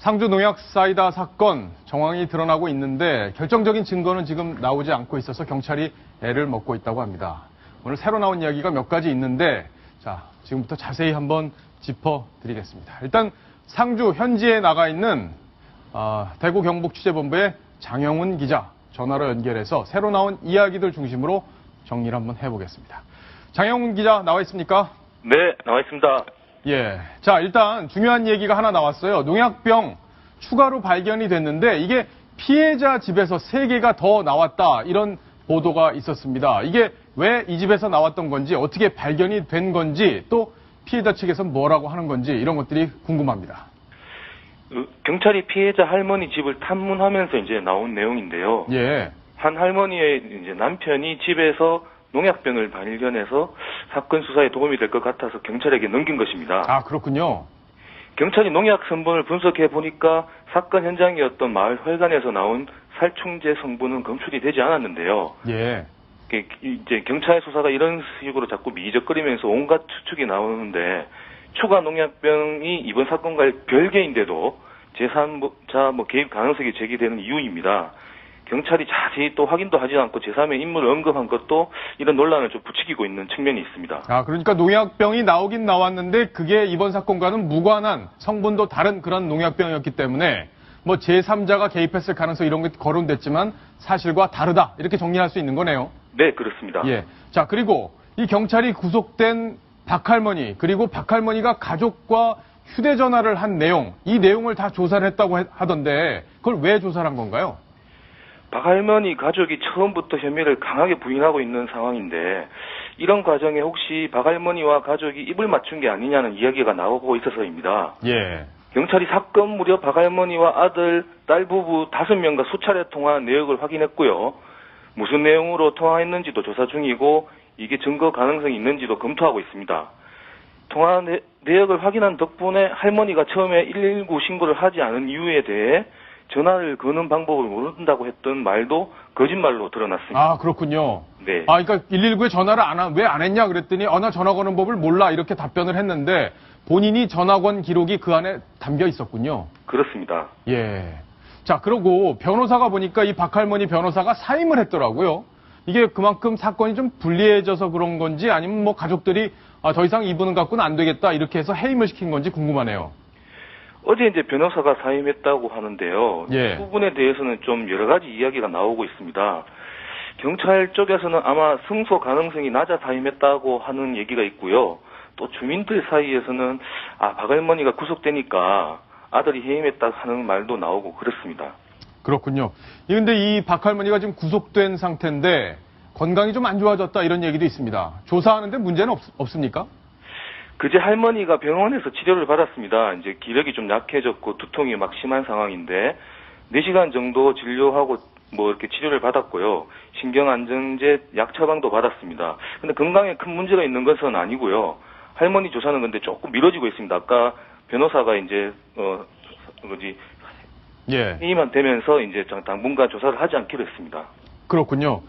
상주 농약 사이다 사건 정황이 드러나고 있는데 결정적인 증거는 지금 나오지 않고 있어서 경찰이 애를 먹고 있다고 합니다. 오늘 새로 나온 이야기가 몇 가지 있는데 자, 지금부터 자세히 한번 짚어드리겠습니다. 일단 상주 현지에 나가 있는 대구 경북 취재본부의 장영훈 기자 전화로 연결해서 새로 나온 이야기들 중심으로 정리를 한번 해보겠습니다. 장영훈 기자 나와 있습니까? 네, 나와 있습니다. 예. 자, 일단 중요한 얘기가 하나 나왔어요. 농약병 추가로 발견이 됐는데 이게 피해자 집에서 3개가 더 나왔다. 이런 보도가 있었습니다. 이게 왜 이 집에서 나왔던 건지, 어떻게 발견이 된 건지, 또 피해자 측에서는 뭐라고 하는 건지 이런 것들이 궁금합니다. 경찰이 피해자 할머니 집을 탐문하면서 이제 나온 내용인데요. 예. 한 할머니의 이제 남편이 집에서 농약병을 발견해서 사건 수사에 도움이 될 것 같아서 경찰에게 넘긴 것입니다. 아, 그렇군요. 경찰이 농약 성분을 분석해 보니까 사건 현장이었던 마을 회관에서 나온 살충제 성분은 검출이 되지 않았는데요. 예. 이제 경찰 수사가 이런 식으로 자꾸 미적거리면서 온갖 추측이 나오는데 추가 농약병이 이번 사건과 별개인데도 제3자 개입 가능성이 제기되는 이유입니다. 경찰이 자세히 또 확인도 하지 않고 제3의 인물을 언급한 것도 이런 논란을 좀 부추기고 있는 측면이 있습니다. 아, 그러니까 농약병이 나오긴 나왔는데 그게 이번 사건과는 무관한 성분도 다른 그런 농약병이었기 때문에 뭐 제3자가 개입했을 가능성 이런 게 거론됐지만 사실과 다르다. 이렇게 정리할 수 있는 거네요. 네, 그렇습니다. 예. 자, 그리고 이 경찰이 구속된 박할머니 그리고 박할머니가 가족과 휴대전화를 한 내용, 이 내용을 다 조사를 했다고 하던데 그걸 왜 조사를 한 건가요? 박할머니 가족이 처음부터 혐의를 강하게 부인하고 있는 상황인데 이런 과정에 혹시 박할머니와 가족이 입을 맞춘 게 아니냐는 이야기가 나오고 있어서입니다. 예. 경찰이 사건 무렵 박할머니와 아들, 딸 부부 5명과 수차례 통화한 내역을 확인했고요. 무슨 내용으로 통화했는지도 조사 중이고 이게 증거 가능성이 있는지도 검토하고 있습니다. 통화 내역을 확인한 덕분에 할머니가 처음에 119 신고를 하지 않은 이유에 대해 전화를 거는 방법을 모른다고 했던 말도 거짓말로 드러났습니다. 아, 그렇군요. 네. 아, 그러니까 119에 전화를 왜 안 했냐 그랬더니 나 전화 거는 법을 몰라 이렇게 답변을 했는데 본인이 전화 건 기록이 그 안에 담겨 있었군요. 그렇습니다. 예. 자, 그리고 변호사가 보니까 이 박할머니 변호사가 사임을 했더라고요. 이게 그만큼 사건이 좀 불리해져서 그런 건지 아니면 뭐 가족들이 더 이상 이분은 갖고는 안 되겠다 이렇게 해서 해임을 시킨 건지 궁금하네요. 어제 이제 변호사가 사임했다고 하는데요. 예. 이 부분에 대해서는 좀 여러 가지 이야기가 나오고 있습니다. 경찰 쪽에서는 아마 승소 가능성이 낮아 사임했다고 하는 얘기가 있고요. 또 주민들 사이에서는 박할머니가 구속되니까 아들이 해임했다 하는 말도 나오고 그렇습니다. 그렇군요. 그런데 이 박할머니가 지금 구속된 상태인데 건강이 좀 안 좋아졌다 이런 얘기도 있습니다. 조사하는데 문제는 없습니까? 그제 할머니가 병원에서 치료를 받았습니다. 이제 기력이 좀 약해졌고 두통이 막 심한 상황인데 4시간 정도 진료하고 이렇게 치료를 받았고요. 신경안정제 약 처방도 받았습니다. 근데 건강에 큰 문제가 있는 것은 아니고요. 할머니 조사는 근데 조금 미뤄지고 있습니다. 아까 변호사가 이제 해임만 되면서 이제 당분간 조사를 하지 않기로 했습니다. 그렇군요.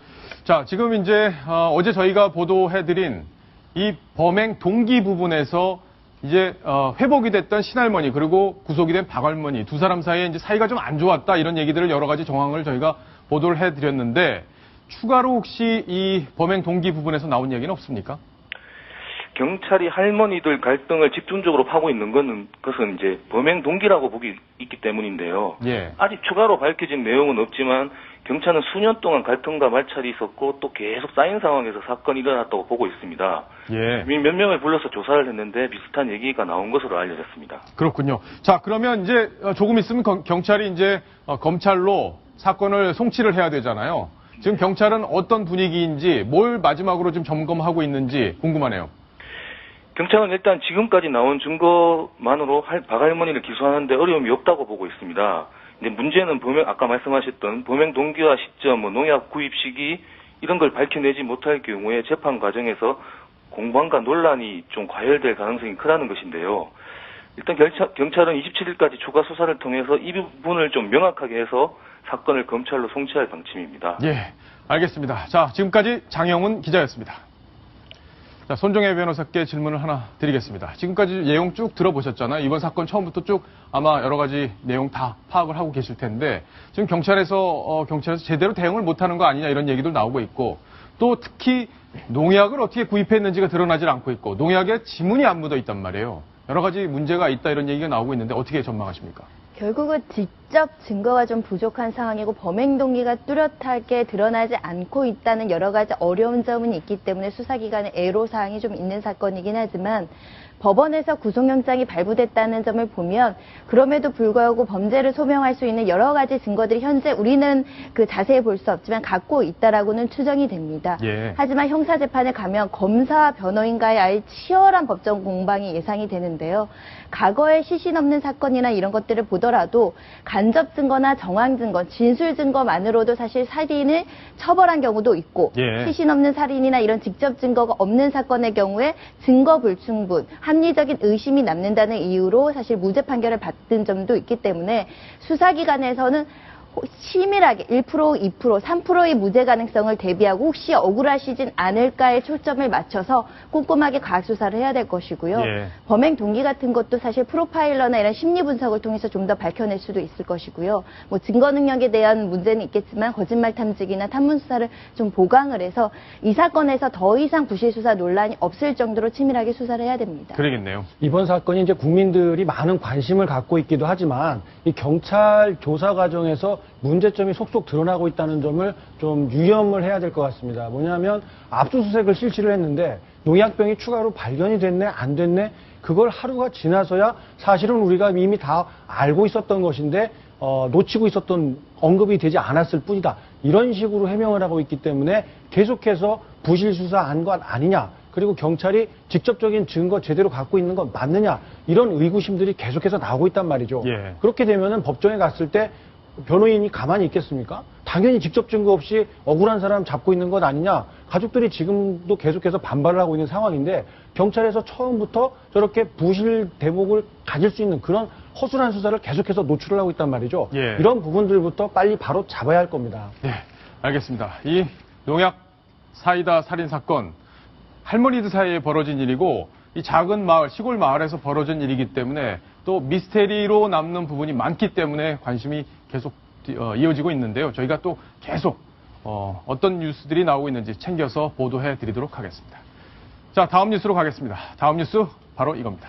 자, 지금 이제 어제 저희가 보도해드린 이 범행 동기 부분에서 이제 회복이 됐던 신할머니 그리고 구속이 된 박할머니 두 사람 사이에 이제 사이가 좀 안 좋았다 이런 얘기들을 여러 가지 정황을 저희가 보도를 해드렸는데 추가로 혹시 이 범행 동기 부분에서 나온 얘기는 없습니까? 경찰이 할머니들 갈등을 집중적으로 파고 있는 것은 이제 범행 동기라고 보기 있기 때문인데요. 예. 아직 추가로 밝혀진 내용은 없지만 경찰은 수년 동안 갈등과 말찰이 있었고 또 계속 쌓인 상황에서 사건이 일어났다고 보고 있습니다. 예. 몇 명을 불러서 조사를 했는데 비슷한 얘기가 나온 것으로 알려졌습니다. 그렇군요. 자, 그러면 이제 조금 있으면 경찰이 이제 검찰로 사건을 송치를 해야 되잖아요. 지금 경찰은 어떤 분위기인지 뭘 마지막으로 좀 점검하고 있는지 궁금하네요. 경찰은 일단 지금까지 나온 증거만으로 박할머니를 기소하는데 어려움이 없다고 보고 있습니다. 근데 문제는 아까 말씀하셨던 범행 동기와 시점, 농약 구입 시기 이런 걸 밝혀내지 못할 경우에 재판 과정에서 공방과 논란이 좀 과열될 가능성이 크다는 것인데요. 일단 경찰은 27일까지 추가 수사를 통해서 이 부분을 좀 명확하게 해서 사건을 검찰로 송치할 방침입니다. 예, 알겠습니다. 자, 지금까지 장영훈 기자였습니다. 자, 손정혜 변호사께 질문을 하나 드리겠습니다. 지금까지 내용 쭉 들어보셨잖아요. 이번 사건 처음부터 쭉 아마 여러 가지 내용 다 파악을 하고 계실 텐데 지금 경찰에서 제대로 대응을 못하는 거 아니냐 이런 얘기도 나오고 있고 또 특히 농약을 어떻게 구입했는지가 드러나질 않고 있고 농약에 지문이 안 묻어 있단 말이에요. 여러 가지 문제가 있다 이런 얘기가 나오고 있는데 어떻게 전망하십니까? 결국은 직접 증거가 좀 부족한 상황이고 범행 동기가 뚜렷하게 드러나지 않고 있다는 여러 가지 어려운 점은 있기 때문에 수사기관의 애로사항이 좀 있는 사건이긴 하지만 법원에서 구속영장이 발부됐다는 점을 보면 그럼에도 불구하고 범죄를 소명할 수 있는 여러 가지 증거들이 현재 우리는 자세히 볼 수 없지만 갖고 있다라고는 추정이 됩니다. 예. 하지만 형사재판에 가면 검사와 변호인과의 아예 치열한 법정 공방이 예상이 되는데요. 과거의 시신 없는 사건이나 이런 것들을 보더라도 간접 증거나 정황 증거, 진술 증거만으로도 사실 살인을 처벌한 경우도 있고 예. 시신 없는 살인이나 이런 직접 증거가 없는 사건의 경우에 증거 불충분, 합리적인 의심이 남는다는 이유로 사실 무죄 판결을 받은 점도 있기 때문에 수사기관에서는 치밀하게 1%, 2%, 3%의 무죄 가능성을 대비하고 혹시 억울하시진 않을까에 초점을 맞춰서 꼼꼼하게 과학 수사를 해야 될 것이고요. 예. 범행 동기 같은 것도 사실 프로파일러나 이런 심리 분석을 통해서 좀 더 밝혀낼 수도 있을 것이고요. 뭐 증거 능력에 대한 문제는 있겠지만 거짓말 탐지기나 탐문 수사를 좀 보강을 해서 이 사건에서 더 이상 부실 수사 논란이 없을 정도로 치밀하게 수사를 해야 됩니다. 그러겠네요. 이번 사건이 이제 국민들이 많은 관심을 갖고 있기도 하지만 이 경찰 조사 과정에서 문제점이 속속 드러나고 있다는 점을 좀 유념을 해야 될 것 같습니다. 뭐냐면 압수수색을 실시를 했는데 농약병이 추가로 발견이 됐네 안 됐네 그걸 하루가 지나서야 사실은 우리가 이미 다 알고 있었던 것인데 놓치고 있었던 언급이 되지 않았을 뿐이다. 이런 식으로 해명을 하고 있기 때문에 계속해서 부실 수사한 것 아니냐. 그리고 경찰이 직접적인 증거 제대로 갖고 있는 건 맞느냐. 이런 의구심들이 계속해서 나오고 있단 말이죠. 예. 그렇게 되면은 법정에 갔을 때 변호인이 가만히 있겠습니까? 당연히 직접 증거 없이 억울한 사람 잡고 있는 것 아니냐. 가족들이 지금도 계속해서 반발을 하고 있는 상황인데 경찰에서 처음부터 저렇게 부실 대목을 가질 수 있는 그런 허술한 수사를 계속해서 노출을 하고 있단 말이죠. 예. 이런 부분들부터 빨리 바로 잡아야 할 겁니다. 네, 알겠습니다. 이 농약 사이다 살인 사건 할머니들 사이에 벌어진 일이고 이 작은 마을, 시골 마을에서 벌어진 일이기 때문에 또 미스테리로 남는 부분이 많기 때문에 관심이 계속 이어지고 있는데요. 저희가 또 계속 어떤 뉴스들이 나오고 있는지 챙겨서 보도해 드리도록 하겠습니다. 자, 다음 뉴스로 가겠습니다. 다음 뉴스 바로 이겁니다.